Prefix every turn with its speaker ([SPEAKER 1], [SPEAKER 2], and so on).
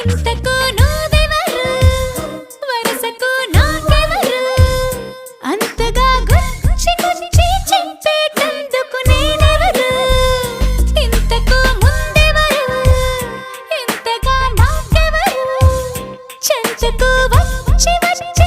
[SPEAKER 1] ఇంతకు నువ్వెవరు వరసకు నాకెవరు అంతగా గుచ్చి గుచ్చి చింపేటందుకు నేనెవరు ఇంతకు ముందెవరు ఇంతగా నాకెవరు చెంతకు వచ్చి వచ్చి